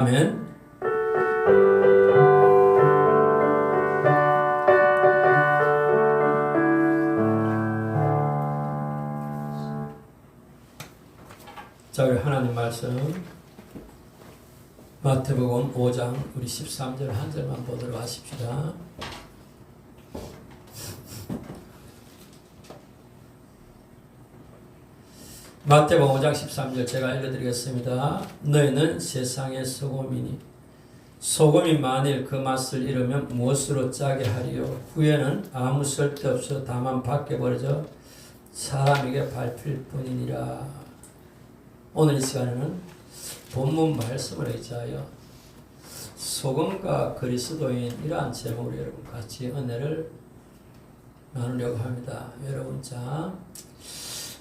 아멘. 자, 우리 하나님 말씀 마태복음 5장 우리 13절 한 절만 보도록 하십시다. 마태복음 5장 13절 제가 읽어드리겠습니다. 너희는 세상의 소금이니 소금이 만일 그 맛을 잃으면 무엇으로 짜게 하리요? 후에는 아무 쓸데없어 다만 밖에 버려져 사람에게 밟힐 뿐이니라. 오늘 이 시간에는 본문 말씀을 의지하여 소금과 그리스도인 이러한 제목으로 여러분 같이 은혜를 나누려고 합니다. 여러분, 자,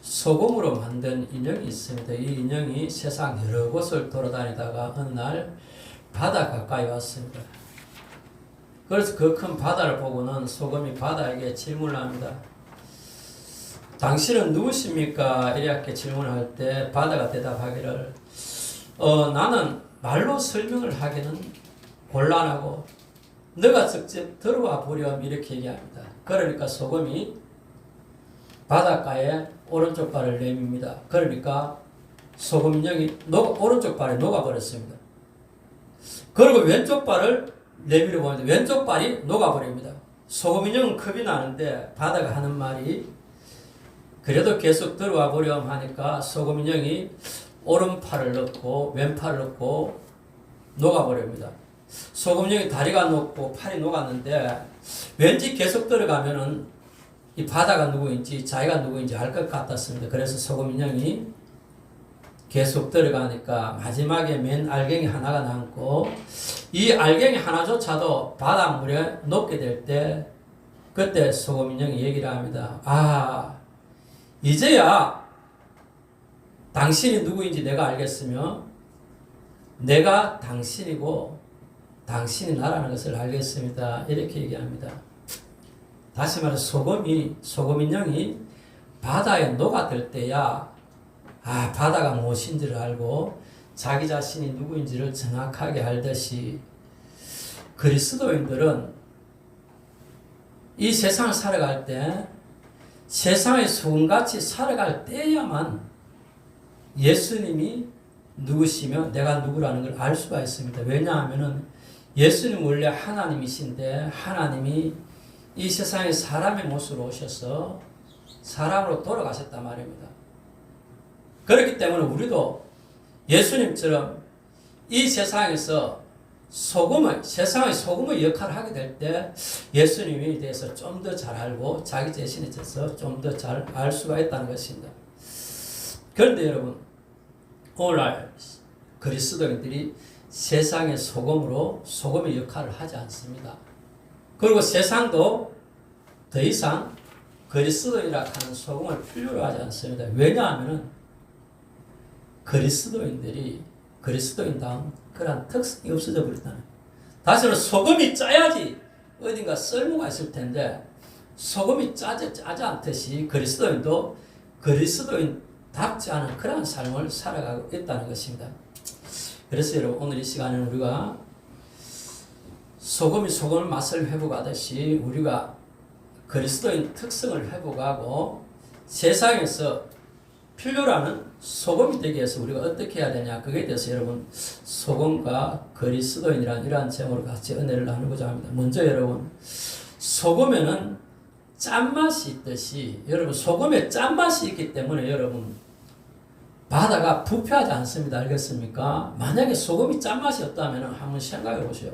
소금으로 만든 인형이 있습니다. 이 인형이 세상 여러 곳을 돌아다니다가 어느 날 바다 가까이 왔습니다. 그래서 그 큰 바다를 보고는 소금이 바다에게 질문을 합니다. 당신은 누구십니까? 이렇게 질문할 때 바다가 대답하기를 나는 말로 설명을 하기는 곤란하고 너가 직접 들어와 보렴 이렇게 얘기합니다. 그러니까 소금이 바닷가에 오른쪽 발을 내밉니다. 그러니까 소금 인형이 오른쪽 발에 녹아버렸습니다. 그리고 왼쪽 발을 내밀어 보는데 왼쪽 발이 녹아버립니다. 소금 인형은 겁이 나는데 바다가 하는 말이 그래도 계속 들어와 보렴 하니까 소금 인형이 오른팔을 넣고 왼팔을 넣고 녹아버립니다. 소금 인형이 다리가 녹고 팔이 녹았는데 왠지 계속 들어가면은 이 바다가 누구인지 자기가 누구인지 알 것 같았습니다. 그래서 소금 인형이 계속 들어가니까 마지막에 맨 알갱이 하나가 남고 이 알갱이 하나조차도 바닷물에 녹게 될 때 그때 소금 인형이 얘기를 합니다. 이제야 당신이 누구인지 내가 알겠으며 내가 당신이고 당신이 나라는 것을 알겠습니다. 이렇게 얘기합니다. 다시 말해 소금 인형이 바다에 녹아들 때야 바다가 무엇인지를 알고 자기 자신이 누구인지를 정확하게 알듯이 그리스도인들은 이 세상을 살아갈 때 세상의 소금같이 살아갈 때야만 예수님이 누구시며 내가 누구라는 걸 알 수가 있습니다. 왜냐하면 예수님 원래 하나님이신데 하나님이 이 세상에 사람의 모습으로 오셔서 사람으로 돌아가셨단 말입니다. 그렇기 때문에 우리도 예수님처럼 이 세상에서 세상의 소금의 역할을 하게 될 때 예수님에 대해서 좀 더 잘 알고 자기 자신에 대해서 좀 더 잘 알 수가 있다는 것입니다. 그런데 여러분, 오늘날 그리스도인들이 세상의 소금의 역할을 하지 않습니다. 그리고 세상도 더 이상 그리스도인이라 하는 소금을 필요로 하지 않습니다. 왜냐하면 그리스도인들이 그리스도인다운 그런 특성이 없어져 버렸다는 거예요. 다시는 소금이 짜야지 어딘가 쓸모가 있을 텐데 소금이 짜지 않듯이 그리스도인도 그리스도인답지 않은 그런 삶을 살아가고 있다는 것입니다. 그래서 여러분, 오늘 이 시간에는 우리가 소금이 소금의 맛을 회복하듯이 우리가 그리스도인 특성을 회복하고 세상에서 필요로 하는 소금이 되기 위해서 우리가 어떻게 해야 되냐, 그에 대해서 여러분 소금과 그리스도인이라는 이러한 제목으로 같이 은혜를 나누고자 합니다. 먼저 여러분, 소금에는 짠맛이 있듯이 여러분 소금에 짠맛이 있기 때문에 여러분 바다가 부패하지 않습니다. 알겠습니까? 만약에 소금이 짠맛이 없다면 한번 생각해 보세요.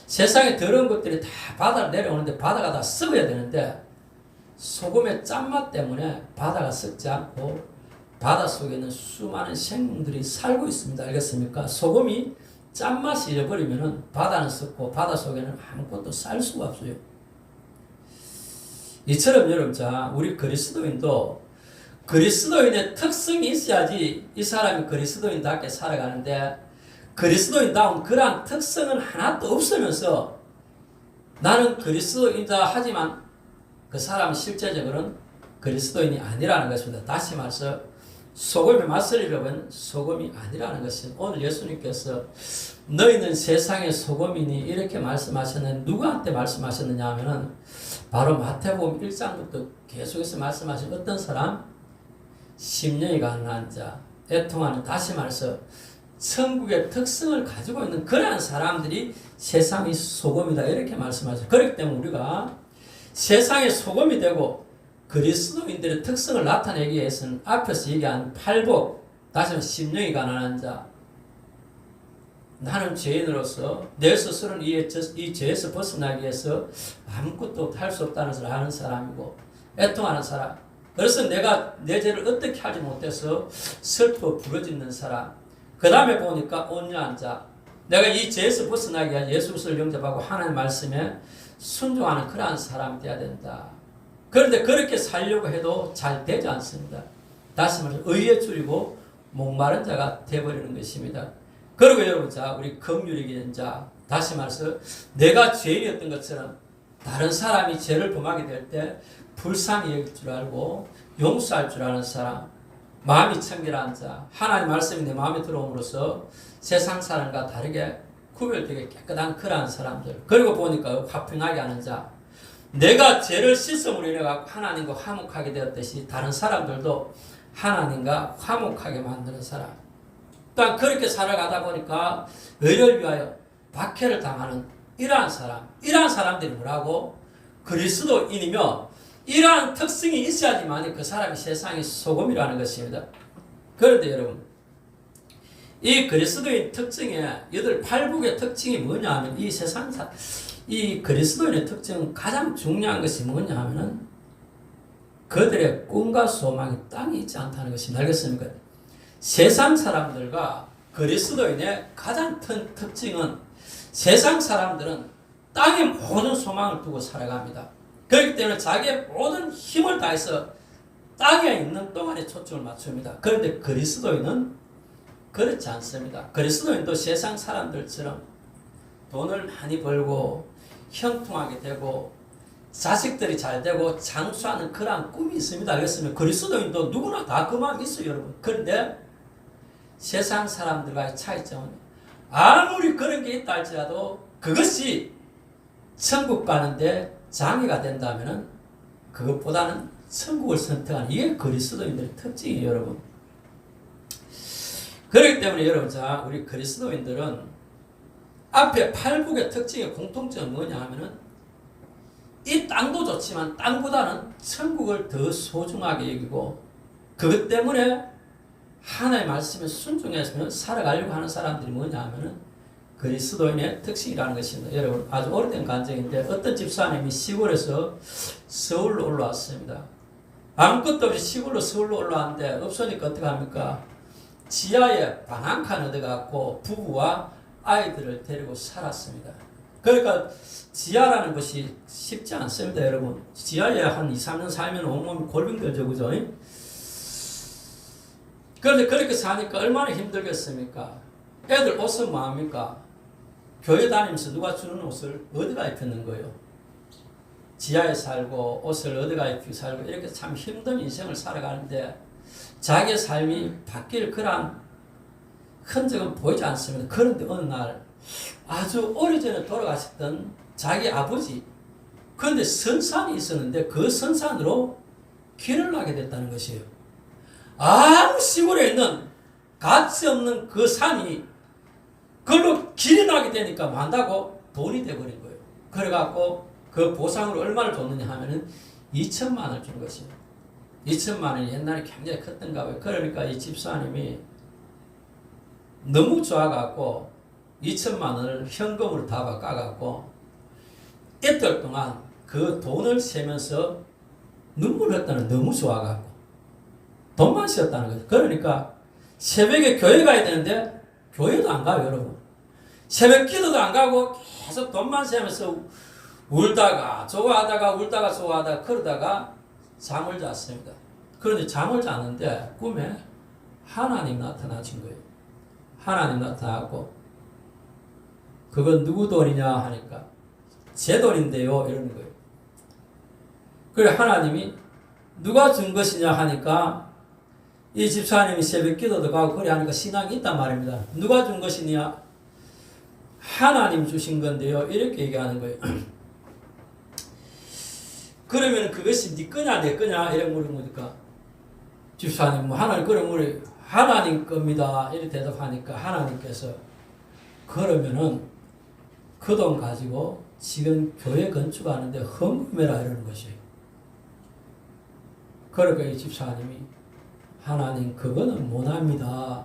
세상에 더러운 것들이 다 바다로 내려오는데 바다가 다 썩어야 되는데 소금의 짠맛 때문에 바다가 썩지 않고 바다 속에는 수많은 생물들이 살고 있습니다. 알겠습니까? 소금이 짠맛이 잃어버리면 바다는 썩고 바다 속에는 아무것도 살 수가 없어요. 이처럼 여러분, 자, 우리 그리스도인도 그리스도인의 특성이 있어야지 이 사람이 그리스도인답게 살아가는데 그리스도인다운 그러한 특성은 하나도 없으면서 나는 그리스도인이다 하지만 그 사람은 실제적으로는 그리스도인이 아니라는 것입니다. 다시 말해서 소금의 맛을 잃어버린 소금이 아니라는 것이 오늘 예수님께서 너희는 세상의 소금이니 이렇게 말씀하셨는데 누구한테 말씀하셨느냐 하면은 바로 마태복음 1장부터 계속해서 말씀하신 어떤 사람? 심령이 가난한 자, 애통하는, 다시 말해서 천국의 특성을 가지고 있는 그러한 사람들이 세상의 소금이다 이렇게 말씀하죠. 그렇기 때문에 우리가 세상의 소금이 되고 그리스도인들의 특성을 나타내기 위해서는 앞에서 얘기한 팔복, 다시 말해 심령이 가난한 자, 나는 죄인으로서 내 스스로는 이 죄에서 벗어나기 위해서 아무것도 할 수 없다는 것을 아는 사람이고 애통하는 사람, 그래서 내가 내 죄를 어떻게 하지 못해서 슬퍼 부러지는 사람, 그 다음에 보니까 온유한 자, 내가 이 죄에서 벗어나기 위해 예수 그리스도를 영접하고 하나님 말씀에 순종하는 그러한 사람이 되어야 된다. 그런데 그렇게 살려고 해도 잘 되지 않습니다. 다시 말해서 의에 줄이고 목마른 자가 되어버리는 것입니다. 그리고 여러분, 자, 우리 긍휼히 여기는 자, 다시 말해서 내가 죄인이었던 것처럼 다른 사람이 죄를 범하게 될 때 불쌍히 여길 줄 알고 용서할 줄 아는 사람, 마음이 청결한 자, 하나님 말씀이 내 마음에 들어옴으로써 세상 사람과 다르게 구별되게 깨끗한 그러한 사람들, 그리고 보니까 화평하게 하는 자, 내가 죄를 씻음으로 인해 하나님과 화목하게 되었듯이 다른 사람들도 하나님과 화목하게 만드는 사람, 또한 그렇게 살아가다 보니까 의를 위하여 박해를 당하는 이러한 사람, 이러한 사람들이 뭐라고? 그리스도인이며 이러한 특성이 있어야지만 그 사람이 세상의 소금이라는 것입니다. 그런데 여러분, 이 그리스도인 특징의 팔복의 특징이 뭐냐 하면 이 그리스도인의 특징은 가장 중요한 것이 뭐냐 하면은 그들의 꿈과 소망이 땅에 있지 않다는 것입니다. 알겠습니까? 세상 사람들과 그리스도인의 가장 큰 특징은 세상 사람들은 땅에 모든 소망을 두고 살아갑니다. 그렇기 때문에 자기의 모든 힘을 다해서 땅에 있는 동안에 초점을 맞춥니다. 그런데 그리스도인은 그렇지 않습니다. 그리스도인도 세상 사람들처럼 돈을 많이 벌고 형통하게 되고 자식들이 잘 되고 장수하는 그러한 꿈이 있습니다. 알겠습니까? 그리스도인도 누구나 다 그 마음이 있어요, 여러분. 그런데 세상 사람들과의 차이점은 아무리 그런 게 있다 할지라도 그것이 천국 가는데 장애가 된다면 그것보다는 천국을 선택하는 이게 그리스도인들의 특징이에요, 여러분. 그렇기 때문에 여러분, 자, 우리 그리스도인들은 앞에 팔복의 특징의 공통점은 뭐냐 하면은 이 땅도 좋지만 땅보다는 천국을 더 소중하게 여기고 그것 때문에 하나님의 말씀에 순종해서 살아가려고 하는 사람들이 뭐냐 하면은 그리스도인의 특징이라는 것입니다. 여러분, 아주 오래된 간증인데 어떤 집사님이 시골에서 서울로 올라왔습니다. 아무것도 없이 시골로 서울로 올라왔는데 없으니까 어떻게 합니까? 지하에 방 한 칸 얻어갖고 부부와 아이들을 데리고 살았습니다. 그러니까 지하라는 것이 쉽지 않습니다, 여러분. 지하에 한 2, 3년 살면 온몸이 골병들죠, 그죠? 그런데 그렇게 사니까 얼마나 힘들겠습니까? 애들 옷은 뭐합니까? 교회 다니면서 누가 주는 옷을 어디가 입히는 거예요? 지하에 살고 옷을 어디가 입히고 살고 이렇게 참 힘든 인생을 살아가는데 자기의 삶이 바뀔 그런 흔적은 보이지 않습니다. 그런데 어느 날 아주 오래전에 돌아가셨던 자기 아버지, 그런데 선산이 있었는데 그 선산으로 길을 나게 됐다는 것이에요. 아무 시골에 있는 가치 없는 그 산이 그걸로 길이 나게 되니까 만다고 돈이 돼버린 거예요. 그래갖고 그 보상으로 얼마를 줬느냐 하면은 2천만 원을 준 것이에요. 2천만 원이 옛날에 굉장히 컸던가 봐요. 그러니까 이 집사님이 너무 좋아갖고 2천만 원을 현금으로 다 바꿔갖고 이틀 동안 그 돈을 세면서 눈물을 했다는, 너무 좋아갖고 돈만 쓰였다는 거죠. 그러니까 새벽에 교회 가야 되는데 교회도 안 가요, 여러분. 새벽 기도도 안 가고 계속 돈만 세면서 울다가 좋아하다가 울다가 좋아하다가 그러다가 잠을 잤습니다. 그런데 잠을 잤는데 꿈에 하나님 나타나신 거예요. 하나님 나타나고 그건 누구 돈이냐 하니까 제 돈인데요 이러는 거예요. 그래 하나님이 누가 준 것이냐 하니까 이 집사님이 새벽 기도도 가고 그래 하니까 신앙이 있단 말입니다. 누가 준 것이냐? 하나님 주신 건데요. 이렇게 얘기하는 거예요. 그러면 그것이 네 거냐 내 거냐 이렇게 물어보니까 집사님 뭐 하나님 그래 물어 하나님 겁니다. 이렇게 대답하니까 하나님께서 그러면은 그 돈 가지고 지금 교회 건축하는데 헌금해라 이러는 것이에요. 그러니까 이 집사님이 하나님 그거는 못합니다.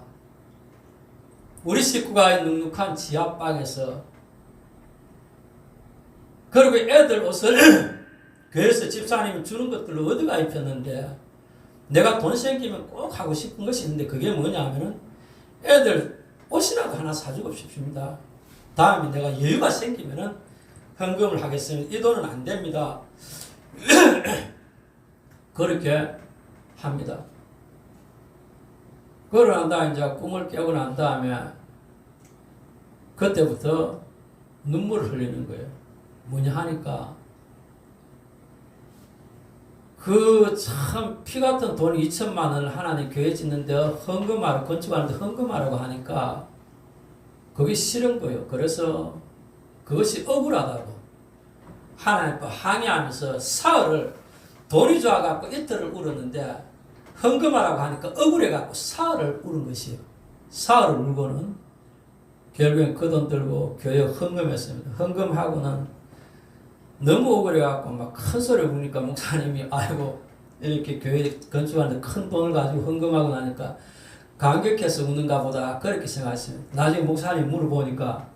우리 식구가 눅눅한 지하방에서 그리고 애들 옷을 교회에서 집사님이 주는 것들로 얻어가 입혔는데 내가 돈 생기면 꼭 하고 싶은 것이 있는데 그게 뭐냐 하면은 애들 옷이라도 하나 사주고 싶습니다. 다음에 내가 여유가 생기면은 헌금을 하겠습니다. 이 돈은 안 됩니다. 그렇게 합니다. 그러고 난 다음에 이제 꿈을 깨고 난 다음에 그때부터 눈물을 흘리는 거예요. 뭐냐 하니까 그 참 피 같은 돈 2천만 원을 하나님 교회 짓는데 헌금하러 건축하는데 헌금하라고 하니까 그게 싫은 거예요. 그래서 그것이 억울하다고 하나님 앞에 항의하면서 사흘을 돈이 좋아갖고 이틀을 울었는데 헌금하라고 하니까 억울해갖고 사흘을 우는 것이에요. 사흘을 울고는 결국엔 그 돈 들고 교회 헌금했습니다. 헌금하고는 너무 억울해갖고 막 큰 소리 부르니까 목사님이 아이고 이렇게 교회 건축하는데 큰 돈을 가지고 헌금하고 나니까 감격해서 우는가 보다 그렇게 생각했어요. 나중에 목사님 물어보니까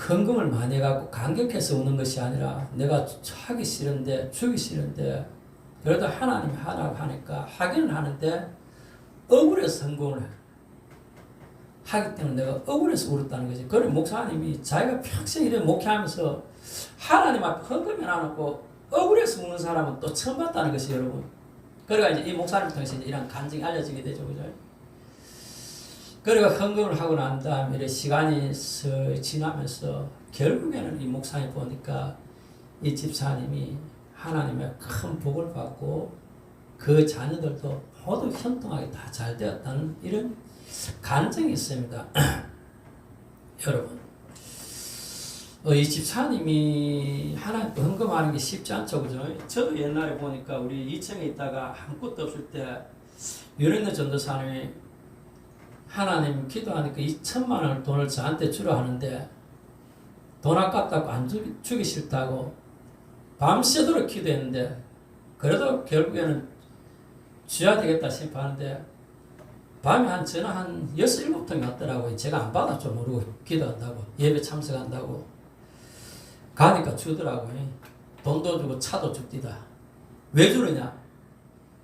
헌금을 많이 해갖고 감격해서 우는 것이 아니라 내가 하기 싫은데 주기 싫은데 그래도 하나님이 하라고 하니까 하기는 하는데 억울해서 헌금을 하기 때문에 내가 억울해서 울었다는 거지. 그래 목사님이 자기가 평생 이래 목회하면서 하나님 앞에 헌금을 안 하고 억울해서 우는 사람은 또 처음 봤다는 것이 여러분. 그러니까 이제 이 목사님을 통해서 이런 간증이 알려지게 되죠, 그죠? 그러니까 헌금을 하고 난 다음에 이래 시간이 지나면서 결국에는 이 목사님 보니까 이 집사님이 하나님의 큰 복을 받고 그 자녀들도 모두 현통하게 다 잘 되었다는 이런 간증이 있습니다. 여러분, 이 집사님이 하나님 헌금하는 게 쉽지 않죠, 그죠? 저도 옛날에 보니까 우리 2층에 있다가 아무것도 없을 때 윤현래 전도사님이 하나님 기도하니까 2천만 원 돈을 저한테 주라 하는데 돈 아깝다고 안 주기 싫다고 밤새도록 기도했는데 그래도 결국에는 줘야 되겠다 싶었는데 밤에 전화 한 6, 7통이 왔더라고요. 제가 안 받았죠. 모르고 기도한다고 예배 참석한다고 가니까 주더라고요. 돈도 주고 차도 줍디다. 왜 주느냐?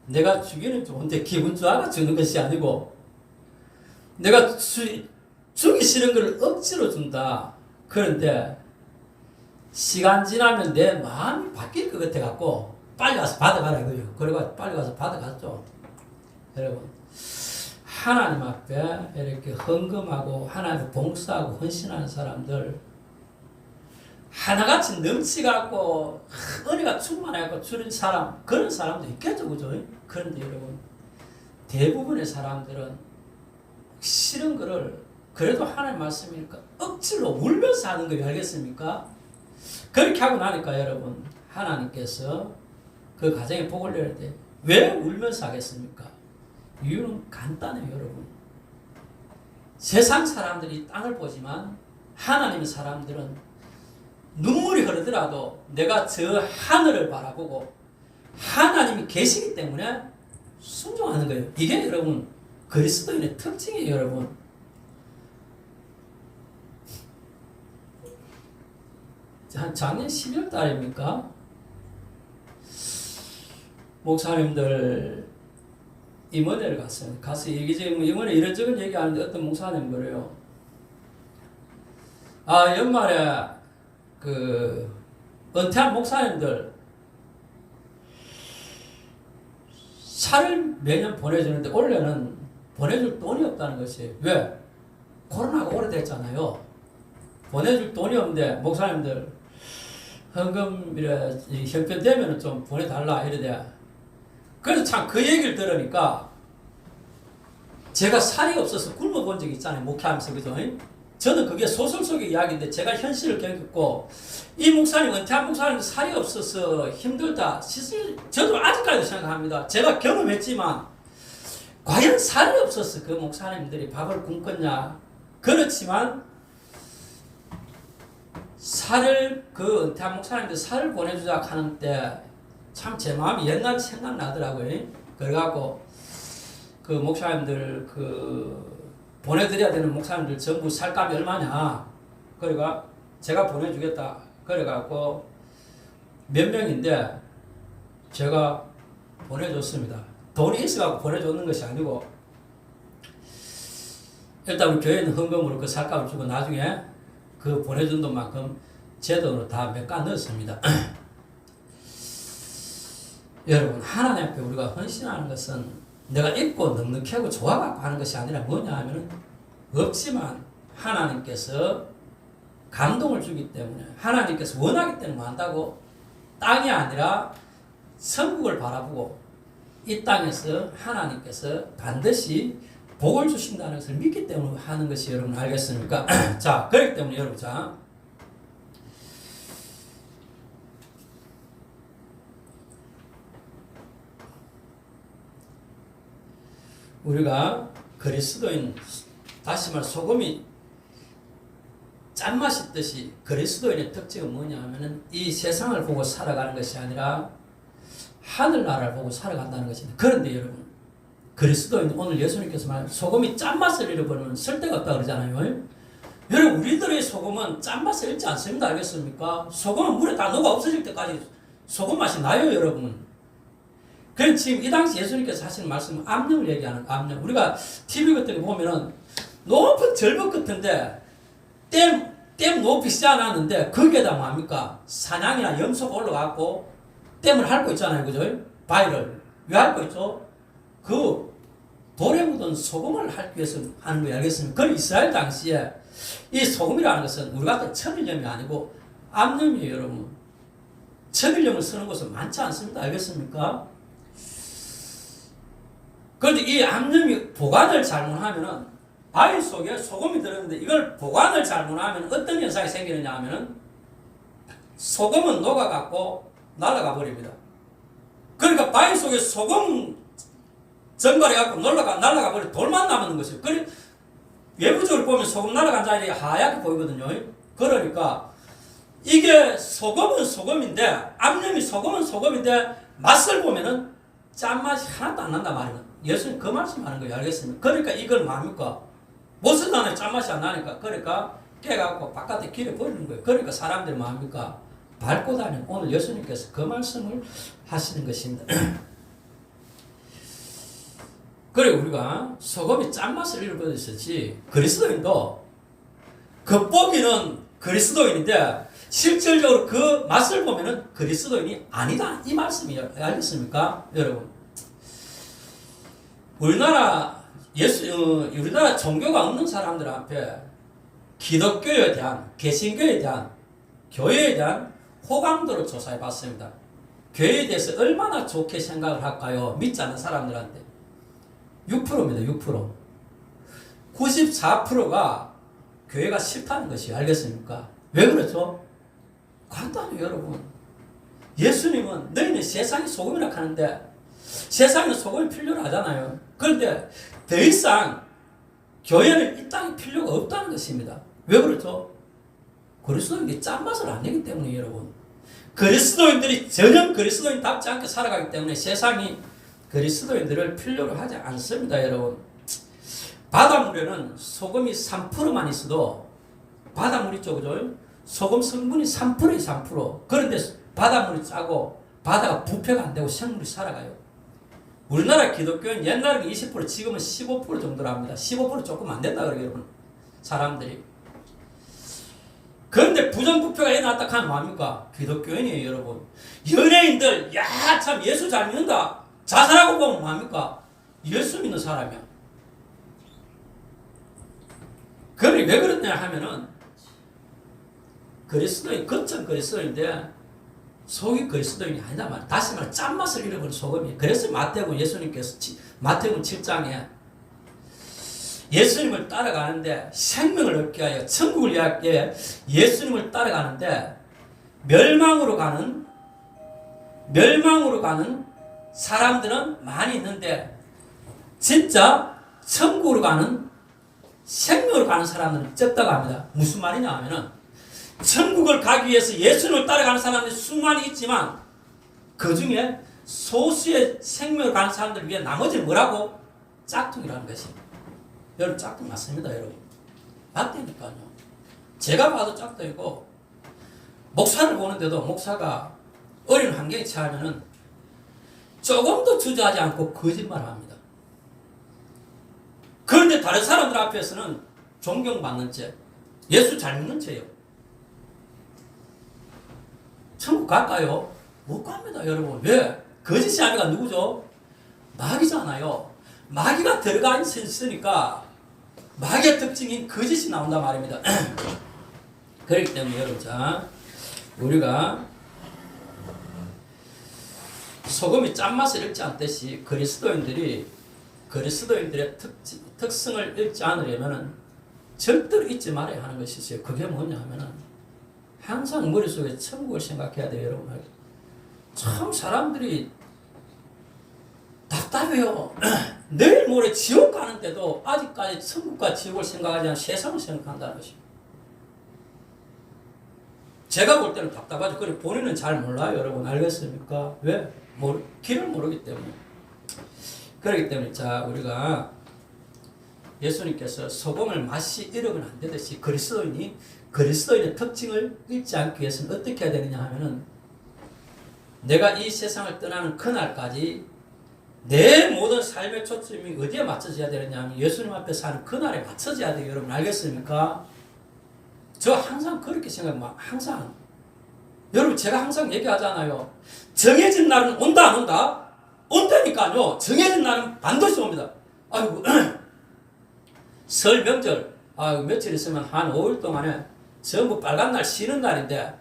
내가 주기는 좋은데 기분 좋아가 주는 것이 아니고 내가 주기 싫은 걸 억지로 준다. 그런데 시간 지나면 내 마음이 바뀔 것 같아갖고 빨리 가서 받아가라 이거예요. 그래가지고 빨리 가서 받아갔죠. 여러분, 하나님 앞에 이렇게 헌금하고 하나님 봉사하고 헌신하는 사람들 하나같이 넘치갖고 은혜가 충만해갖고 주는 사람, 그런 사람도 있겠죠, 그죠? 그런데 여러분, 대부분의 사람들은 싫은 거를 그래도 하나님 말씀이니까 억지로 울면서 하는 거 알겠습니까? 그렇게 하고 나니까 여러분, 하나님께서 그 가정에 복을 내릴 때 왜 울면서 하겠습니까? 이유는 간단해요, 여러분. 세상 사람들이 땅을 보지만 하나님의 사람들은 눈물이 흐르더라도 내가 저 하늘을 바라보고 하나님이 계시기 때문에 순종하는 거예요. 이게 여러분 그리스도인의 특징이에요, 여러분. 작년 12월 달입니까? 목사님들 임원회를 갔어요. 가서 이기적인 임원회 이런저런 얘기하는데 어떤 목사님 그래요. 연말에 그 은퇴한 목사님들 차를 매년 보내주는데 올해는 보내줄 돈이 없다는 것이 왜? 코로나가 오래됐잖아요. 보내줄 돈이 없는데 목사님들 헌금 형편 되면 좀 보내달라 이러대. 그래서 참 그 얘기를 들으니까 제가 살이 없어서 굶어본 적이 있잖아요. 목회하면서. 그죠? 저는 그게 소설 속의 이야기인데 제가 현실을 겪었고 이 목사님, 은퇴한 목사님 살이 없어서 힘들다. 저도 아직까지도 생각합니다. 제가 경험했지만 과연 살이 없어서 그 목사님들이 밥을 굶겠냐. 그렇지만 그 은퇴한 목사님들 살을 보내주자 하는 때 참 제 마음이 옛날 생각나더라고요. 그래갖고 그 목사님들 보내드려야 되는 목사님들 전부 살값이 얼마냐. 그러니까 제가 보내주겠다. 그래갖고 몇 명인데 제가 보내줬습니다. 돈이 있어갖고 보내줬는 것이 아니고 일단 우리 교회는 헌금으로 그 살값을 주고 나중에 그 보내준 돈만큼 제 돈으로 다 몇 가 넣었습니다. 여러분, 하나님 앞에 우리가 헌신하는 것은 내가 있고 넉넉하고 좋아갖고 하는 것이 아니라 뭐냐 하면은 없지만 하나님께서 감동을 주기 때문에 하나님께서 원하기 때문에 한다고 땅이 아니라 천국을 바라보고 이 땅에서 하나님께서 반드시 복을 주신다는 것을 믿기 때문에 하는 것이 여러분 알겠습니까? 자, 그렇기 때문에 여러분 자 우리가 그리스도인 다시 말 소금이 짠맛이 있듯이 그리스도인의 특징은 뭐냐 하면은 이 세상을 보고 살아가는 것이 아니라 하늘나라를 보고 살아간다는 것입니다. 그런데 여러분 그리스도인 오늘 예수님께서 말 소금이 짠맛을 잃어버리면 쓸데가 없다 그러잖아요. 여러분 우리들의 소금은 짠맛을 잃지 않습니다. 알겠습니까? 소금은 물에 다 녹아 없어질 때까지 소금 맛이 나요 여러분. 그럼 지금 이 당시 예수님께서 하시는 말씀은 암염을 얘기하는 암염. 우리가 TV 같은 거 보면은 높은 절벽 같은데 댐 높이 쌓아놨는데 거기에다 뭡니까? 사냥이나 염소가 올라가고 댐을 핥고 있잖아요. 그죠? 바위를. 왜 핥고 있죠? 그 돌에 묻은 소금을 핥기 위해서 하는 거예요. 알겠습니까? 그럼 이스라엘 당시에 이 소금이라는 것은 우리 같은 천일염이 아니고 암염이에요. 여러분. 천일염을 쓰는 곳은 많지 않습니다. 알겠습니까? 그런데 이 암염이 보관을 잘못하면은 바위 속에 소금이 들었는데 이걸 보관을 잘못하면 어떤 현상이 생기느냐 하면은 소금은 녹아갖고 날아가 버립니다. 그러니까 바위 속에 소금 증발해갖고 날아가 버려 돌만 남는 것이에요. 그래 외부적으로 보면 소금 날아간 자리가 하얗게 보이거든요. 그러니까 이게 소금은 소금인데 암염이 소금은 소금인데 맛을 보면은 짠맛이 하나도 안 난단 말이에요. 예수님 그 말씀하는 거예요. 알겠습니까? 그러니까 이걸 뭡니까? 못을 나는 짠맛이 안 나니까 그러니까 깨갖고 바깥에 길에 버리는 거예요. 그러니까 사람들이 뭡니까? 밟고 다니는 오늘 예수님께서 그 말씀을 하시는 것입니다. 그래 우리가 소금이 짠맛을 잃어버렸었지 그리스도인도 겉보기는 그리스도인인데 실질적으로 그 맛을 보면은 그리스도인이 아니다 이 말씀이에요. 알겠습니까? 여러분 우리나라 종교가 없는 사람들 앞에 기독교에 대한 개신교에 대한 교회에 대한 호감도를 조사해 봤습니다. 교회에 대해서 얼마나 좋게 생각을 할까요? 믿지 않는 사람들한테 6%입니다. 6%. 94%가 교회가 싫다는 것이 알겠습니까? 왜 그렇죠? 간단해요, 여러분. 예수님은 너희는 세상의 소금이라 하는데 세상에는 소금이 필요로 하잖아요. 그런데 더 이상 교회는 이 땅에 필요가 없다는 것입니다. 왜 그렇죠? 그리스도인들이 짠맛을 안 내기 때문에 여러분. 그리스도인들이 전혀 그리스도인답지 않게 살아가기 때문에 세상이 그리스도인들을 필요로 하지 않습니다. 여러분. 바닷물에는 소금이 3%만 있어도 바닷물 있죠. 그죠? 소금 성분이 3%에 3%. 그런데 바닷물이 짜고 바다가 부패가 안 되고 생물이 살아가요. 우리나라 기독교는 옛날에는 20% 지금은 15% 정도로 합니다. 15% 조금 안 된다 그래요. 여러분. 사람들이. 그런데 부정부패가 일어났다 하면 뭐합니까? 기독교인이에요. 여러분. 연예인들 야 참 예수 잘 믿는다. 자살하고 보면 뭐합니까? 예수 믿는 사람이야. 그래 왜 그러냐 하면은 그리스도인 거점 그리스도인데 속이 그리스도인이 아니다 말. 다시 말해 짠맛을 잃어버린 소금이에요. 그래서 예수님께서 마태복음 7장에 예수님을 따라가는데 생명을 얻게 하여 천국을 위하여 예수님을 따라가는데 멸망으로 가는 사람들은 많이 있는데 진짜 천국으로 가는 생명으로 가는 사람들은 적다고 합니다. 무슨 말이냐 하면은 천국을 가기 위해서 예수님을 따라가는 사람들이 수많이 있지만 그 중에 소수의 생명을 가는 사람들을 위해 나머지는 뭐라고? 짝퉁이라는 것입니다. 여러분 짝퉁 맞습니다. 여러분 맞다니까요. 제가 봐도 짝퉁이고 목사를 보는데도 목사가 어린 환경에 처하면은 조금도 주저하지 않고 거짓말을 합니다. 그런데 다른 사람들 앞에서는 존경받는 채 예수 잘 믿는 채요. 천국 갈까요? 못 갑니다, 여러분. 왜? 거짓의 아비가 누구죠? 마귀잖아요. 마귀가 들어가 있으니까 마귀의 특징인 거짓이 나온단 말입니다. 그렇기 때문에 여러분, 자, 우리가 소금이 짠맛을 잃지 않듯이 그리스도인들의 특성을 잃지 않으려면 절대로 잊지 말아야 하는 것이 있어요. 그게 뭐냐 하면은 항상 머릿속에 천국을 생각해야 돼요, 여러분. 참 사람들이 답답해요. 내일 모레 지옥 가는데도 아직까지 천국과 지옥을 생각하지 않고 세상을 생각한다는 것입니다. 제가 볼 때는 답답하죠. 그리고 본인은 잘 몰라요, 여러분. 알겠습니까? 왜? 길을 모르기 때문에. 그렇기 때문에, 자, 우리가 예수님께서 소금을 맛이 잃으면 안 되듯이 그리스도인의 특징을 잃지 않기 위해서는 어떻게 해야 되느냐 하면은 내가 이 세상을 떠나는 그날까지 내 모든 삶의 초점이 어디에 맞춰져야 되느냐 하면 예수님 앞에 사는 그날에 맞춰져야 돼요. 여러분 알겠습니까? 저 항상 그렇게 생각합니다. 항상. 여러분 제가 항상 얘기하잖아요. 정해진 날은 온다 안 온다? 온다니까요. 정해진 날은 반드시 옵니다. 아이고 설 명절 며칠 있으면 한 5일 동안에 전부 빨간 날 쉬는 날인데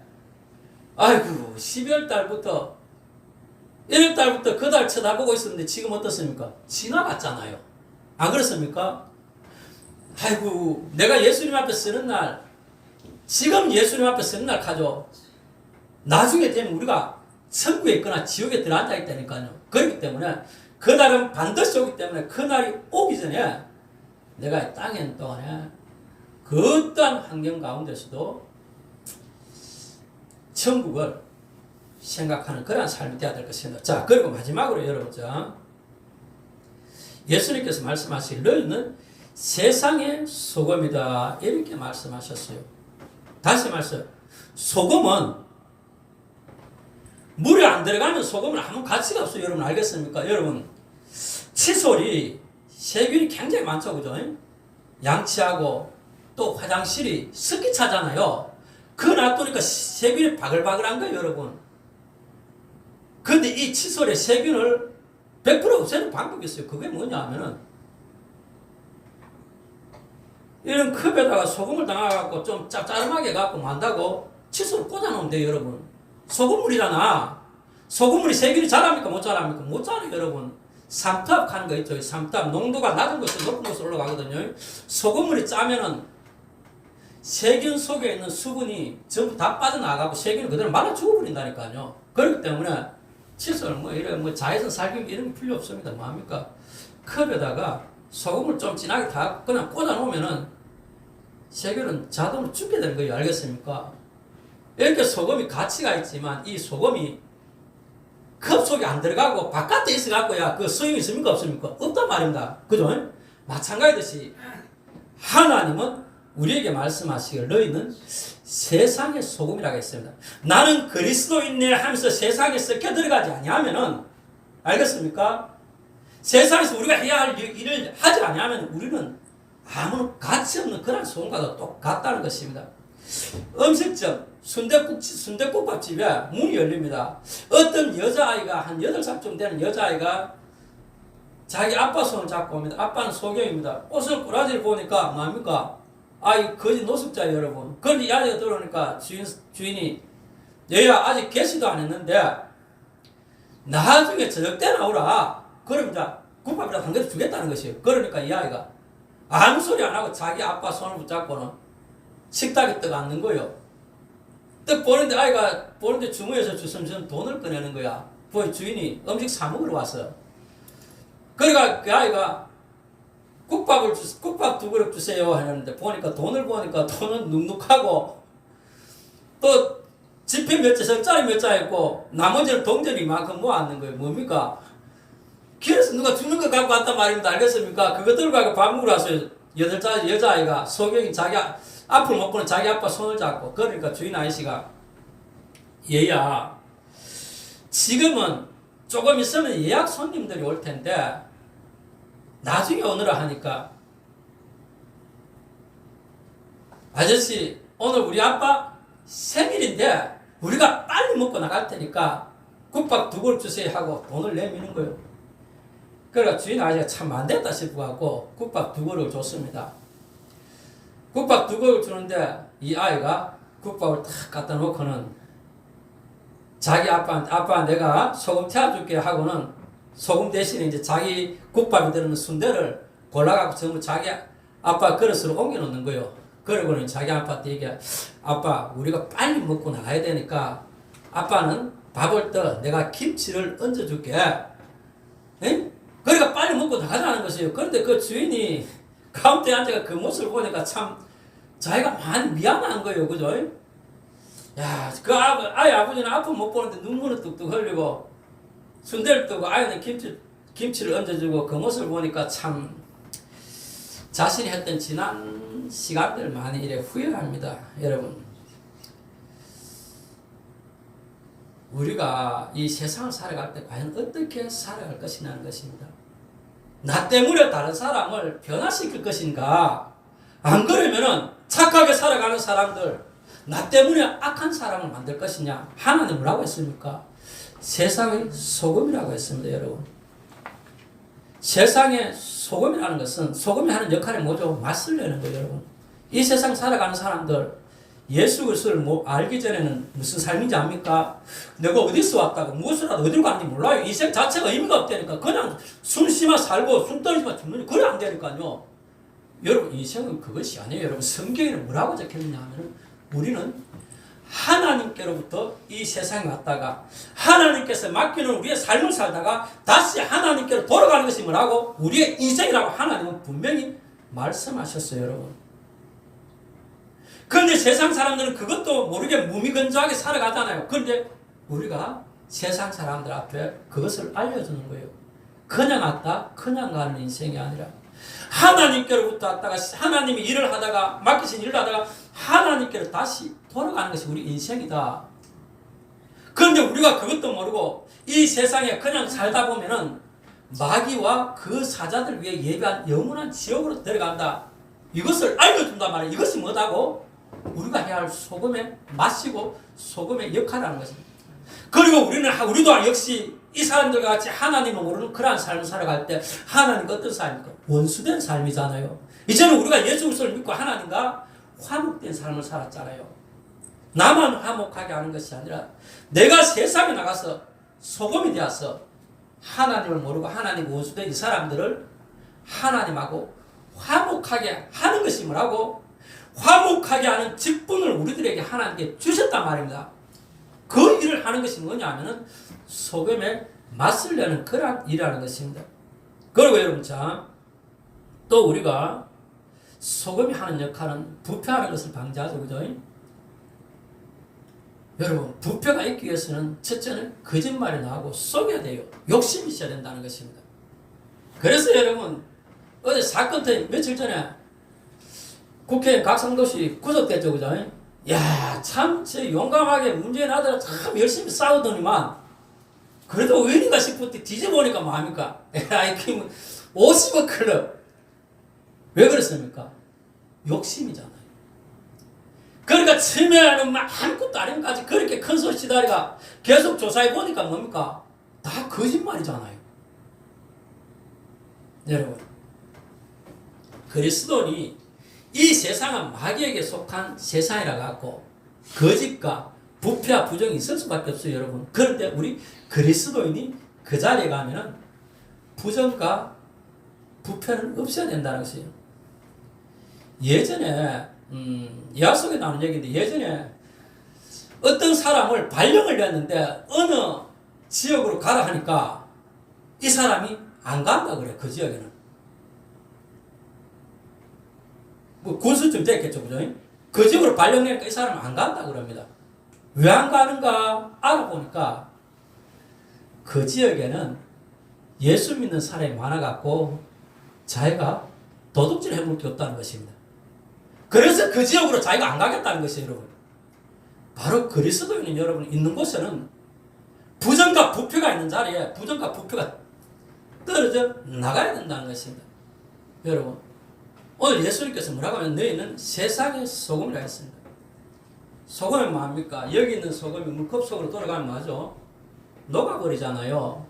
아이고 12월 달부터 1월 달부터 그 달 쳐다보고 있었는데 지금 어떻습니까? 지나갔잖아요. 안 그렇습니까? 아이고 내가 예수님 앞에 서는 날 지금 예수님 앞에 서는 날 가죠. 나중에 되면 우리가 천국에 있거나 지옥에 들어앉아 있다니까요. 그렇기 때문에 그날은 반드시 오기 때문에 그날이 오기 전에 내가 이 땅에 있는 동안에 그 어떠한 환경 가운데서도 천국을 생각하는 그런 삶이 되어야 될 것입니다. 자, 그리고 마지막으로 여러분, 자, 예수님께서 말씀하신 너희는 세상의 소금이다 이렇게 말씀하셨어요. 다시 말씀, 소금은 물에 안 들어가면 소금은 아무 가치가 없어요. 여러분 알겠습니까? 여러분 칫솔이 세균이 굉장히 많죠, 그죠? 양치하고 또 화장실이 습기 차잖아요. 그거 놔두니까 세균이 바글바글한 거예요, 여러분. 근데 이 칫솔의 세균을 100% 없애는 방법이 있어요. 그게 뭐냐 하면은 이런 컵에다가 소금을 담아갖고 좀 짭짤하게 갖고 만다고 칫솔을 꽂아놓으면 돼요, 여러분. 소금물이잖아. 소금물이 세균이 자랍니까? 못 자랍니까? 못 자라요, 여러분. 삼투압 하는 거 있죠. 삼투압. 농도가 낮은 곳에서 높은 곳으로 올라가거든요. 소금물이 짜면은 세균 속에 있는 수분이 전부 다 빠져나가고 세균이 그대로 말아 죽어버린다니까요. 그렇기 때문에 칫솔 이런 자외선 살균기 이런 게 필요 없습니다. 뭐합니까? 컵에다가 소금을 좀 진하게 다 그냥 꽂아 놓으면은 세균은 자동으로 죽게 되는 거예요. 알겠습니까? 이렇게 소금이 가치가 있지만 이 소금이 컵 속에 안 들어가고 바깥에 있어갖고야 그 소용이 있습니까? 없습니까? 없단 말입니다. 그죠? 마찬가지듯이 하나님은 우리에게 말씀하시길 너희는 세상의 소금이라고 했습니다. 나는 그리스도인네 하면서 세상에 섞여 들어가지 아니하면은 알겠습니까? 세상에서 우리가 해야 할 일을 하지 아니하면 우리는 아무 가치 없는 그런 소금과도 똑같다는 것입니다. 음식점 순댓국밥집에 문이 열립니다. 어떤 여자아이가 한 8살쯤 되는 여자아이가 자기 아빠 손을 잡고 옵니다. 아빠는 소경입니다. 옷을 꾸라지를 보니까 뭐합니까? 이 거짓 노숙자예요, 여러분. 그런데 이 아이가 들어오니까 주인이 얘야 아직 개시도 안 했는데 나중에 저녁 때 나오라. 그럼 이제 국밥이라도 한 그릇 주겠다는 것이에요. 그러니까 이 아이가 아무 소리 안 하고 자기 아빠 손을 붙잡고는 식탁에 떡 앉는 거예요. 떡 보는데 아이가 보는데 주머니에서 주섬주섬 돈을 꺼내는 거야. 그 주인이 음식 사 먹으러 왔어. 그러니까 그 아이가 국밥 2그릇 주세요 하는데 보니까 돈을 보니까 돈은 눅눅하고 또 지폐 몇 자, 석짜리 몇 자 있고 나머지는 동전이 이만큼 모았는 거예요. 뭡니까? 길에서 누가 주는 거 갖고 왔단 말입니다. 알겠습니까? 그거 들고 가고 밥 먹으러 왔어요. 8살 여자아이가 소경이 자기 앞을 못 보는 자기 아빠 손을 잡고. 그러니까 주인 아저씨가 얘야 지금은 조금 있으면 예약 손님들이 올 텐데 나중에 오느라 하니까 아저씨 오늘 우리 아빠 생일인데 우리가 빨리 먹고 나갈 테니까 국밥 2그릇 주세요 하고 돈을 내미는 거예요. 그러니까 주인 아저씨가 참 안됐다 싶어갖고 국밥 2그릇을 줬습니다. 국밥 2그릇 주는데 이 아이가 국밥을 탁 갖다 놓고는 자기 아빠 내가 소금 태워줄게 하고는 소금 대신에 이제 자기 국밥이 들어있는 순대를 골라갖고 전부 자기 아빠 그릇으로 옮겨놓는 거예요. 그러고는 자기 아빠한테 얘기해. 아빠 우리가 빨리 먹고 나가야 되니까 아빠는 밥을 떠 내가 김치를 얹어줄게. 에? 그러니까 빨리 먹고 나가자는 것이에요. 그런데 그 주인이 가운데 앉아가 그 모습을 보니까 참 자기가 많이 미안한 거예요. 그죠? 야, 그 아이 아버지는 앞을 못 보는데 눈물을 뚝뚝 흘리고 순대를 뜨고 아이는 김치를 얹어주고 그 모습을 보니까 참 자신이 했던 지난 시간들 많이 이래 후회합니다. 여러분 우리가 이 세상을 살아갈 때 과연 어떻게 살아갈 것이냐는 것입니다. 나 때문에 다른 사람을 변화시킬 것인가? 안 그러면은 착하게 살아가는 사람들 나 때문에 악한 사람을 만들 것이냐? 하나님 뭐라고 했습니까? 세상의 소금이라고 했습니다. 여러분 세상의 소금이라는 것은 소금이 하는 역할이 뭐죠? 맛을 내는 거예요. 여러분 이 세상 살아가는 사람들 예수 그리스도를 알기 전에는 무슨 삶인지 압니까? 내가 어디서 왔다고 무엇을 하다 어디로 가는지 몰라요. 인생 자체가 의미가 없다니까. 그냥 숨 쉬마 살고 숨 떨어지마 죽는 그래 안 되니까요. 여러분 인생은 그것이 아니에요. 여러분 성경에는 뭐라고 적혀있냐 하면 우리는 하나님께로부터 이 세상에 왔다가 하나님께서 맡기는 우리의 삶을 살다가 다시 하나님께로 돌아가는 것이 뭐라고? 우리의 인생이라고 하나님은 분명히 말씀하셨어요. 여러분 그런데 세상 사람들은 그것도 모르게 무미건조하게 살아가잖아요. 그런데 우리가 세상 사람들 앞에 그것을 알려주는 거예요. 그냥 왔다 그냥 가는 인생이 아니라 하나님께로부터 왔다가 하나님이 일을 하다가 맡기신 일을 하다가 하나님께로 다시 돌아가는 것이 우리 인생이다. 그런데 우리가 그것도 모르고 이 세상에 그냥 살다 보면은 마귀와 그 사자들 위해 예비한 영원한 지옥으로 들어간다. 이것을 알려준단 말이에요. 이것이 뭐다고? 우리가 해야 할 소금의 맛이고 소금의 역할이라는 것입니다. 그리고 우리도 역시 이 사람들과 같이 하나님을 모르는 그러한 삶을 살아갈 때 하나님과 어떤 삶입니까? 원수된 삶이잖아요. 이제는 우리가 예수 그리스도를 믿고 하나님과 화목된 삶을 살았잖아요. 나만 화목하게 하는 것이 아니라 내가 세상에 나가서 소금이 되어서 하나님을 모르고 하나님 원수된 이 사람들을 하나님하고 화목하게 하는 것이 뭐라고? 화목하게 하는 직분을 우리들에게 하나님께 주셨단 말입니다. 그 일을 하는 것이 뭐냐 하면은 소금의 맛을 내는 그런 일이라는 것입니다. 그리고 여러분 또 우리가 소금이 하는 역할은 부패하는 것을 방지하죠. 그죠? 여러분 부패가 있기 위해서는 첫째는 거짓말이 나오고 속여야 돼요. 욕심이 있어야 된다는 것입니다. 그래서 여러분 어제 사건 때 며칠 전에 국회의원 각성도시 구속됐죠. 그죠? 야, 참, 용감하게 문재인 아들 참 열심히 싸우더니만, 그래도 의인인가 싶을 때 뒤져보니까 뭐합니까? AIQ 50억 클럽. 왜 그랬습니까? 욕심이잖아요. 그러니까 처음에는 막 아무것도 아닌까지 그렇게 큰 소리 치다리가 계속 조사해보니까 뭡니까? 다 거짓말이잖아요. 여러분, 그리스도니 이 세상은 마귀에게 속한 세상이라 갖고 거짓과 부패와 부정이 있을 수밖에 없어요, 여러분. 그런데 우리 그리스도인이 그 자리에 가면은 부정과 부패는 없어야 된다는 것이에요. 예전에 예화 속에 나오는 얘기인데, 예전에 어떤 사람을 발령을 냈는데 어느 지역으로 가라 하니까 이 사람이 안 간다 그래. 그 지역에는 뭐 군수증 됐겠죠, 그죠? 그 지역으로 발령내니까 이 사람은 안 간다 그럽니다. 왜 안 가는가 알아보니까 그 지역에는 예수 믿는 사람이 많아갖고 자기가 도둑질 해볼 게 없다는 것입니다. 그래서 그 지역으로 자기가 안 가겠다는 것이에요, 여러분. 바로 그리스도인은 여러분 있는 곳에는 부정과 부패가 있는 자리에 부정과 부패가 떨어져 나가야 된다는 것입니다. 여러분, 오늘 예수님께서 뭐라고 하면 너희는 세상의 소금이라 했습니다. 소금이 뭐합니까? 여기 있는 소금이 물컵 속으로 돌아가면 뭐하죠? 녹아버리잖아요.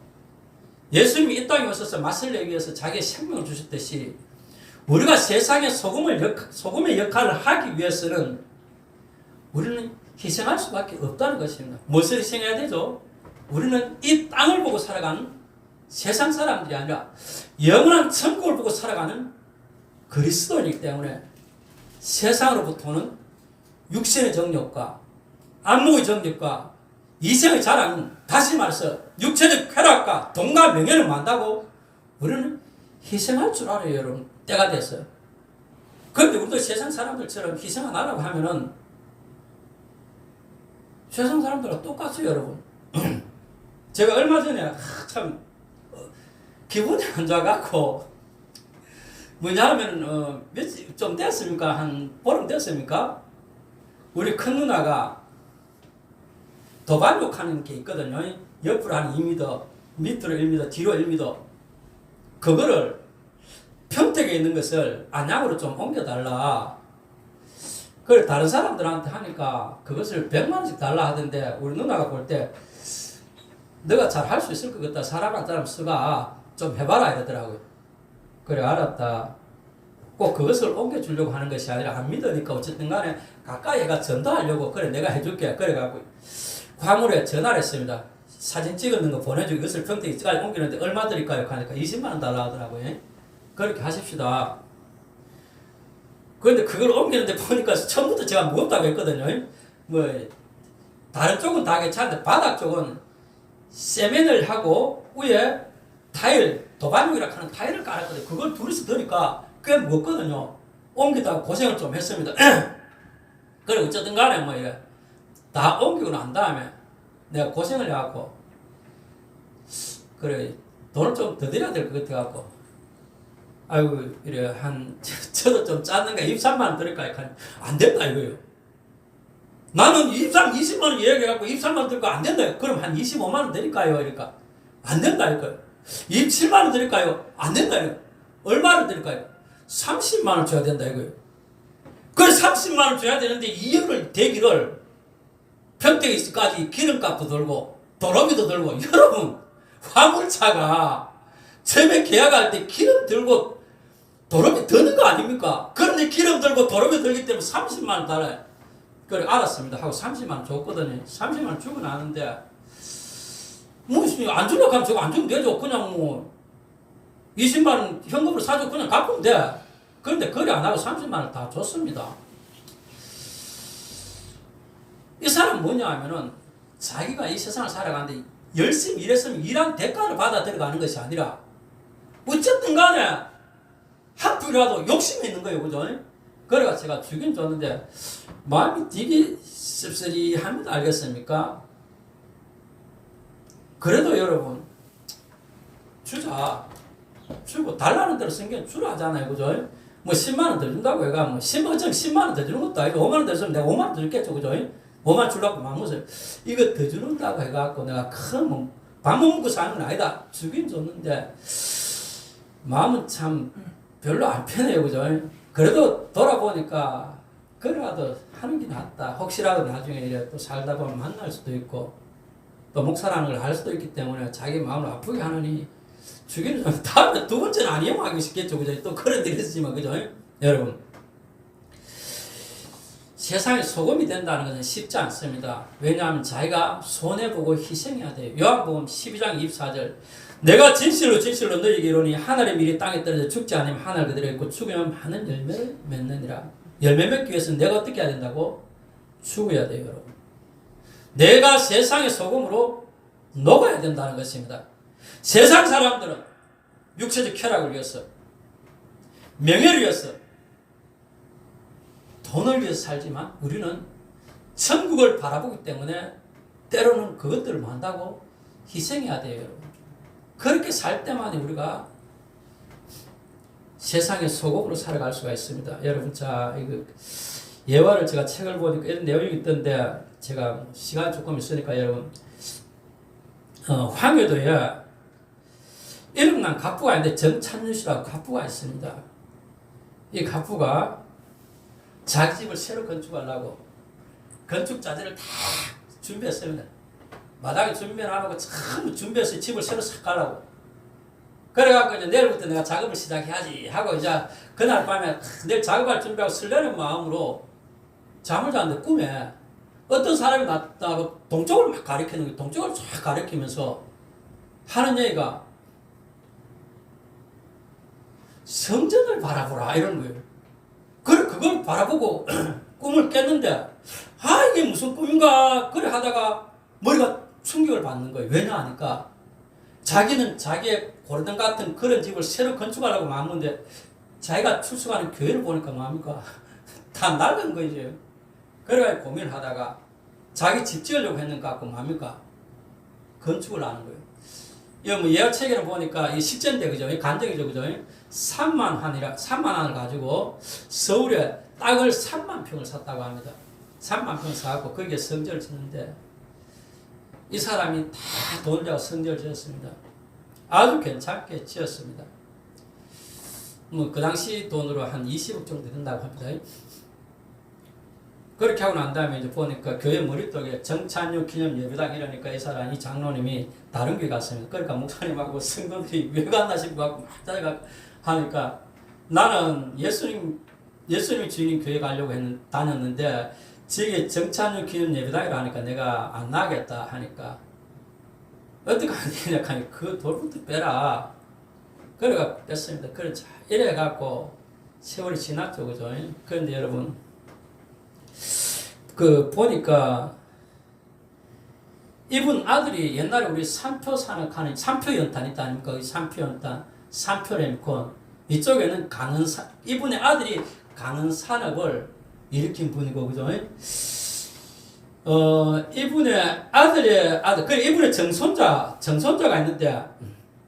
예수님이 이 땅에 오셔서 맛을 내기 위해서 자기의 생명을 주셨듯이 우리가 세상의 소금의 역할을 하기 위해서는 우리는 희생할 수밖에 없다는 것입니다. 무엇을 희생해야 되죠? 우리는 이 땅을 보고 살아가는 세상 사람들이 아니라 영원한 천국을 보고 살아가는 그리스도이기 때문에 세상으로부터 오는 육신의 정욕과 안목의 정욕과 이생의 자랑은, 다시 말해서 육체적 쾌락과 돈과 명예를 만다고 우리는 희생할 줄 알아요, 여러분. 때가 됐어요. 그런데 우리도 세상 사람들처럼 희생 안 하라고 하면은 세상 사람들과 똑같아요, 여러분. 제가 얼마 전에 참 기분이 안 좋아갖고 뭐냐면 며칠 좀 됐습니까? 한 보름 됐습니까? 우리 큰 누나가 도반욕하는 게 있거든요. 옆으로 한 2m, 밑으로 1m, 뒤로 1m. 그거를 평택에 있는 것을 안양으로 좀 옮겨달라. 그걸 다른 사람들한테 하니까 그것을 100만 원씩 달라 하던데, 우리 누나가 볼 때 너가 잘 할 수 있을 것 같다. 사람 한 사람 쓰가 좀 해봐라 이러더라고요. 그래 알았다. 꼭 그것을 옮겨주려고 하는 것이 아니라 안 믿으니까 어쨌든 간에 가까이 해가 전도하려고, 그래 내가 해줄게. 그래갖고 화물에 전화를 했습니다. 사진 찍었는 거 보내주고 이것을 평택까지 옮기는데 얼마 드릴까요? 하니까 20만 원 달라 하더라고요. 그렇게 하십시다. 그런데 그걸 옮기는데 보니까 처음부터 제가 무겁다고 했거든요. 뭐 다른 쪽은 다 괜찮은데 바닥 쪽은 세면을 하고 위에 타일, 도반육이라 하는 타일을 깔았거든요. 그걸 둘이서 드니까 꽤 무겁거든요. 옮기다가 고생을 좀 했습니다. 그래 어쨌든 간에 뭐 이래 다 옮기고 난 다음에 내가 고생을 해갖고 그래 돈을 좀 더 드려야 될 것 같아갖고, 아이고 이래 저도 좀 짰는가 23만 원 드릴까요? 안 된다 이거요. 나는 20만 원 이야기해갖고 23만 원 드릴까? 안 된다. 그럼 한 25만 원 드릴까요? 그러니까 안 된다 이거요. 27만 원 드릴까요? 안 된다 이거. 얼마를 드릴까요? 30만 원 줘야 된다 이거요. 그래 30만 원 줘야 되는데 2억을 대기를 평택에서까지 기름값도 들고 도로비도 들고, 여러분 화물차가 처음에 계약할 때 기름 들고 도로비 드는 거 아닙니까? 그런데 기름 들고 도로비 들기 때문에 30만 원 달아요. 그래 알았습니다 하고 30만 원 줬거든요. 30만 원 주고 나는데 뭐 안 주려고 하면 저거 안 주면 되죠. 그냥 뭐 20만 원 현금으로 사줘 그냥 갚으면 돼. 그런데 거래 안 하고 30만 원 다 줬습니다. 이 사람은 뭐냐 하면은 자기가 이 세상을 살아가는데 열심히 일했으면 일한 대가를 받아 들어가는 것이 아니라 어쨌든 간에 한 푼이라도 욕심이 있는 거예요. 그죠? 그래가 제가 주긴 줬는데 마음이 되게 씁쓸히합니다. 알겠습니까? 그래도 여러분 주고 달라는 대로 생겨 주라 하잖아요. 그죠? 뭐 10만 원 더 준다고 해가 뭐 10만 원 더 주는 것도 아니고 5만 원 더 주면 내가 5만 원 더 줄겠죠. 그죠? 5만 원 주려고 마음먹었어요. 이거 더 주는다고 해갖고 내가 큰 밥 먹고 사는 건 아니다. 주긴 줬는데 마음은 참 별로 안 편해요. 그죠? 그래도 돌아보니까 그래도 하는 게 낫다. 혹시라도 나중에 이래 또 살다 보면 만날 수도 있고 또 목사라는 걸 할 수도 있기 때문에 자기 마음을 아프게 하느니 주기는 좀 다음에 두 번째는 안 이용하기 쉽겠죠. 그죠? 또 그런 일이 있지만, 그죠? 여러분. 세상에 소금이 된다는 것은 쉽지 않습니다. 왜냐하면 자기가 손해보고 희생해야 돼요. 요한복음 12장 24절 내가 진실로 진실로 너희에게 이르노니 하늘의 밀이 땅에 떨어져 죽지 않으면 하늘 그대로 있고 죽으면 많은 열매를 맺느니라. 열매 맺기 위해서는 내가 어떻게 해야 된다고? 죽어야 돼요, 여러분. 내가 세상의 소금으로 녹아야 된다는 것입니다. 세상 사람들은 육체적 쾌락을 위해서, 명예를 위해서, 돈을 위해서 살지만 우리는 천국을 바라보기 때문에 때로는 그것들을 한다고 희생해야 돼요, 여러분. 그렇게 살 때만 우리가 세상의 소금으로 살아갈 수가 있습니다. 여러분, 자, 이거 예화를 제가 책을 보니까 이런 내용이 있던데 제가 시간 조금 있으니까 여러분, 황해도에 이름난 갑부가 있는데 정찬윤씨라고 갑부가 있습니다. 이 갑부가 자기 집을 새로 건축하려고 건축 자재를 다 준비했습니다. 마당에 준비해놓고 전부 준비해서 집을 새로 싹 가려고. 그래갖고 이제 내일부터 내가 작업을 시작해야지 하고 이제 그날 밤에 내일 작업할 준비하고 설레는 마음으로 잠을 잤는데 꿈에 어떤 사람이 나타나고 동쪽을 막 가리키는 거예요. 동쪽을 쫙 가리키면서 하는 얘기가 성전을 바라보라 이런 거예요. 그걸 바라보고 꿈을 깼는데 아 이게 무슨 꿈인가 그래 하다가 머리가 충격을 받는 거예요. 왜냐 하니까 자기는 자기의 고르던 같은 그런 집을 새로 건축하려고 마음먹는데 자기가 출석하는 교회를 보니까 뭡니까? 다 낡은 거죠. 그래가지고 고민을 하다가 자기 집 지으려고 했는 것 같고 뭡니까? 건축을 하는 거예요. 이거 뭐 예약체계를 보니까 이 실전대 그죠? 간정이죠 그죠? 3만 원을 가지고 서울에 땅을 3만 평을 샀다고 합니다. 3만 평을 사갖고 거기에 성전을 짓는데 이 사람이 다 돈을 내고 성전을 지었습니다. 아주 괜찮게 지었습니다. 뭐 그 당시 돈으로 한 20억 정도 된다고 합니다. 그렇게 하고 난 다음에 이제 보니까 교회 머릿속에 정찬윤 기념 예배당 이러니까 이 사람이 장로님이 다른 교회 갔습니다. 그러니까 목사님하고 성도들이 왜 갔나 싶고 막 하니까 나는 예수님이 주인 교회 가려고 다녔는데 저게 정찬윤 기념 예배당이라 하니까 내가 안 나가겠다 하니까 어떻게 하냐 하니 그 돌부터 빼라. 그래가 뺐습니다. 그래 이래갖고 세월이 지났죠, 그죠? 그런데 여러분 그 보니까 이분 아들이 옛날에 우리 산표 산악하는 산표 연탄 있다 아닙니까? 산표 연탄, 산표 램콘 이쪽에는 이분의 아들이 강은 산업을 일으킨 분이고 그죠? 이분의 아들의 아들, 이분의 정손자가 있는데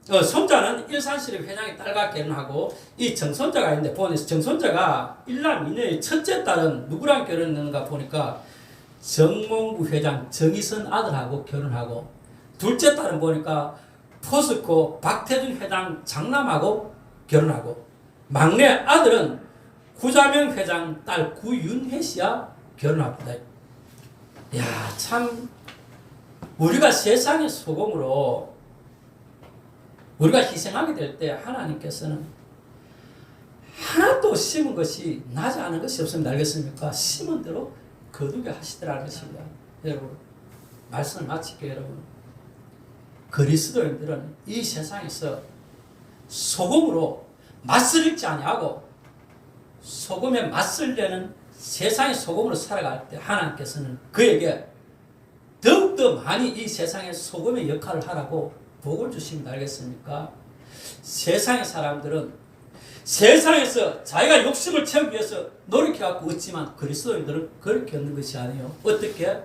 손자는 일산시립 회장의 딸과 결혼하고 이 정손자가 있는데 보니까 정손자가 일남 이녀의 첫째 딸은 누구랑 결혼했는가 보니까 정몽구 회장 정의선 아들하고 결혼하고 둘째 딸은 보니까 포스코 박태준 회장 장남하고 결혼하고 막내 아들은 구자명 회장 딸 구윤혜 씨와 결혼합니다. 야, 참 우리가 세상의 소금으로 우리가 희생하게 될 때 하나님께서는 하나도 심은 것이 나지 않은 것이 없습니다. 알겠습니까? 심은 대로 거두게 하시더라는 것입니다. 여러분, 말씀을 마칠게요. 여러분, 그리스도인들은 이 세상에서 소금으로 맛을 읽지 아니하고 소금에 맛을 내는 세상의 소금으로 살아갈 때 하나님께서는 그에게 더욱더 많이 이 세상의 소금의 역할을 하라고 복을 주십니다. 알겠습니까? 세상의 사람들은 세상에서 자기가 욕심을 채우기 위해서 노력해갖고 얻지만 그리스도인들은 그렇게 얻는 것이 아니에요. 어떻게?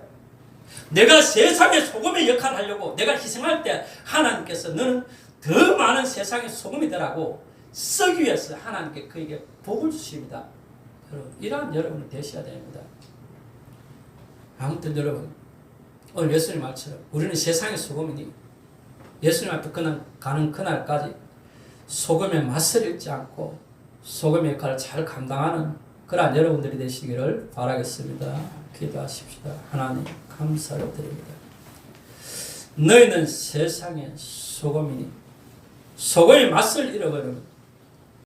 내가 세상의 소금의 역할을 하려고 내가 희생할 때 하나님께서 너는 더 많은 세상의 소금이 되라고 쓰기 위해서 하나님께 그에게 복을 주십니다. 여러분, 이러한 여러분은 되셔야 됩니다. 아무튼 여러분, 오늘 예수님 말처럼 우리는 세상의 소금이니 예수님 앞에 가는 그날까지 소금의 맛을 잃지 않고 소금의 역할을 잘 감당하는 그러한 여러분들이 되시기를 바라겠습니다. 기도하십시다. 하나님 감사를 드립니다. 너희는 세상의 소금이니 소금의 맛을 잃어버리면